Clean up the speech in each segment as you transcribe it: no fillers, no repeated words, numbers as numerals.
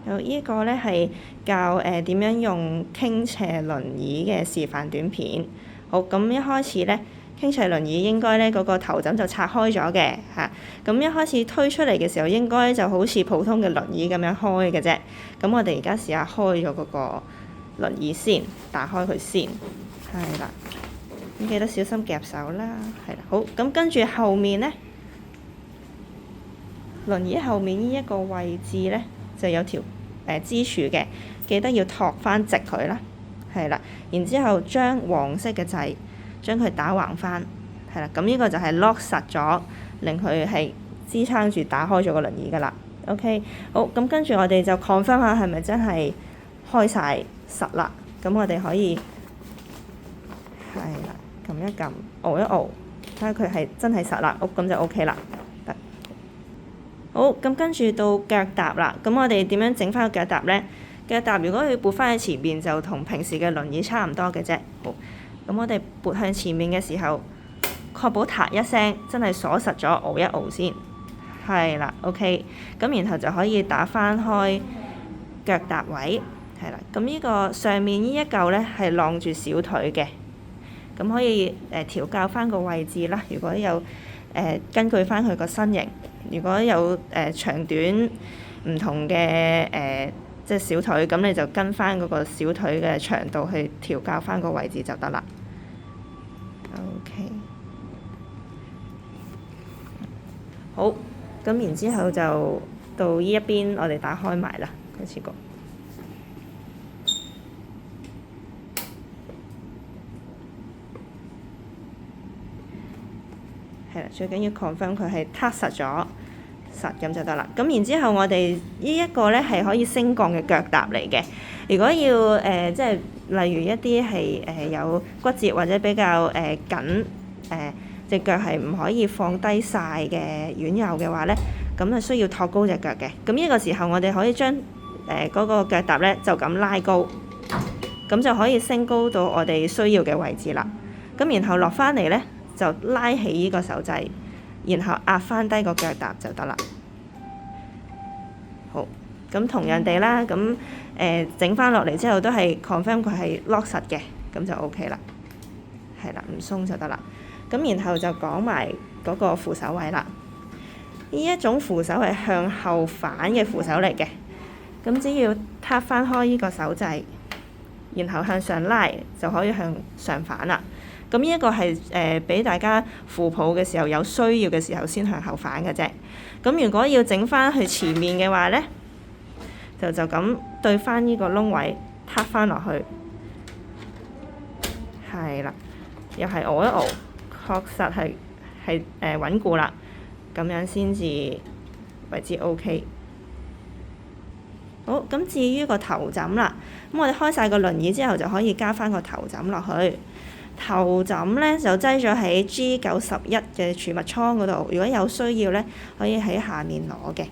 好，呢個咧係教點樣用傾斜輪椅嘅示範短片。好，咁一開始咧，傾斜輪椅應該咧嗰個頭枕就拆開咗嘅嚇。咁一開始推出嚟嘅時候，應該就好似普通嘅輪椅咁樣開嘅啫。咁我哋而家試下開咗嗰個輪椅先，打開佢先，係啦。咁記得小心夾手啦，係啦。好，咁跟住後面咧，輪椅後面呢一個位置咧就有條支柱嘅，記得要托翻直佢啦，係啦。然之後將黃色嘅掣將佢打橫翻，係啦。咁呢個就係 lock 實咗，令佢係支撐住打開咗個輪椅噶啦。OK， 好，咁跟住我哋就 confirm 下係咪真係開晒實啦。咁我哋可以係啦，撳一撳，熬一熬，睇下佢係真係實啦。咁就 OK 啦。好，咁跟住到腳踏啦。咁我哋點樣整翻個腳踏咧？腳踏如果佢撥翻喺前面，就同平時嘅輪椅差唔多嘅啫。好，咁我哋撥向前面嘅時候，確保嗒一聲真係鎖實咗，熬一熬先。係啦 ，OK。咁然後就可以打翻開腳踏位，係啦。咁呢個上面呢一嚿咧係晾住小腿嘅，咁可以調校翻個位置啦。如果有根據翻佢個身形，如果有長短唔同嘅即係小腿，咁你就跟翻嗰個小腿嘅長度去調校翻個位置就得啦。OK， 好，咁然之後就到呢一邊，我哋打開埋啦，一次過。係啦，最緊要 confirm 佢係撻實咗，實咁就得啦。咁然之後，我哋呢一個咧係可以升降嘅腳踏嚟嘅。如果要即係例如一啲係有骨折或者比較緊隻腳係唔可以放低晒嘅院友嘅話咧，咁就需要托高隻腳嘅。咁呢個時候我哋可以將嗰個腳踏咧就咁拉高，咁就可以升高到我哋需要嘅位置啦。咁然後落翻嚟咧，就拉起呢個手掣，然後壓翻低個腳踏就得啦。好，咁同樣地啦，咁整翻落嚟之後都係 confirm 佢係 lock 實嘅，咁就 OK 啦。係啦，唔鬆就得啦。咁然後就講埋嗰個扶手位啦。呢一種扶手係向後反嘅扶手嚟嘅，咁只要撻翻開呢個手掣，然後向上拉就可以向上反啦。咁呢一個係俾大家扶抱嘅時候有需要嘅時候先向後反嘅啫。咁如果要整翻去前面嘅話咧，就咁對翻呢個窿位，撻翻落去，係啦，又係熬一熬，確實係穩固啦，咁樣先至為之 OK。好，咁至於個頭枕啦，咁我哋開晒個輪椅之後就可以加翻個頭枕落去。頭枕咧就擠咗喺 G91嘅儲物倉嗰度，如果有需要咧，可以喺下面攞嘅，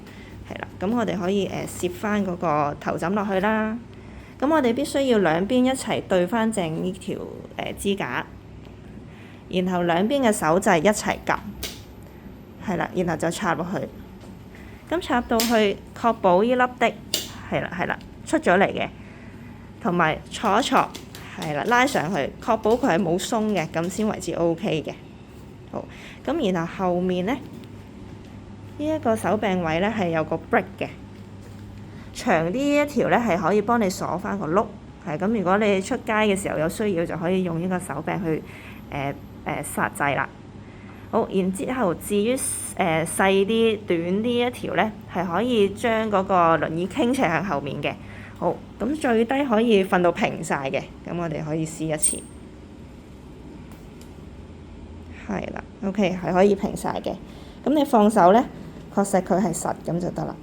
係啦。咁我哋可以攝翻嗰個頭枕落去啦。咁我哋必須要兩邊一齊對翻正呢條支架，然後兩邊嘅手掣一齊撳，係啦，然後就插落去。咁插到去，確保呢粒的係啦出咗嚟嘅，同埋坐一坐。係啦，拉上去，確保佢係冇鬆嘅，咁先為之 OK 嘅。好，咁然後後面咧，呢一個手柄位咧係有個 break 嘅，長啲一條咧係可以幫你鎖翻個轆。係咁，如果你出街嘅時候有需要，就可以用呢個手柄去剎掣啦。好，然之後至於細啲、短啲一條咧，係可以將嗰個輪椅傾斜向後面嘅。好，咁最低可以瞓到平晒嘅，咁我哋可以試一次。係啦 ，OK， 係可以平晒嘅。咁你放手咧，確實佢係實咁就得啦。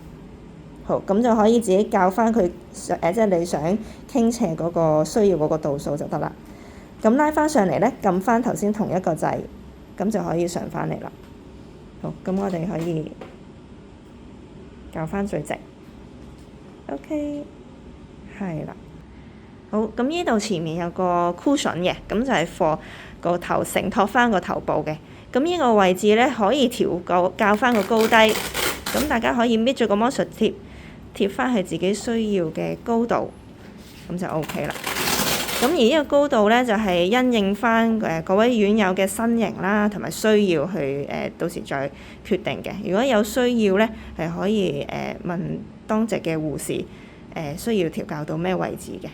好，咁就可以自己校翻佢即係你想傾斜嗰個需要嗰個度數就得啦。咁拉翻上嚟咧，撳翻頭先同一個掣，咁就可以上翻嚟啦。好，咁我哋可以校翻最直。OK。係啦，好，咁呢度前面有個 cushion 嘅，咁就係for個頭承托翻個頭部嘅。咁呢個位置咧可以調校翻個高低，咁大家可以搣咗個魔術貼，貼翻去自己需要嘅高度，咁就 OK 啦。咁而呢個高度咧，就係因應翻各位院友嘅身形啦，同埋需要去到時再決定嘅。如果有需要咧，係可以問當值嘅護士需要調校到咩位置嘅。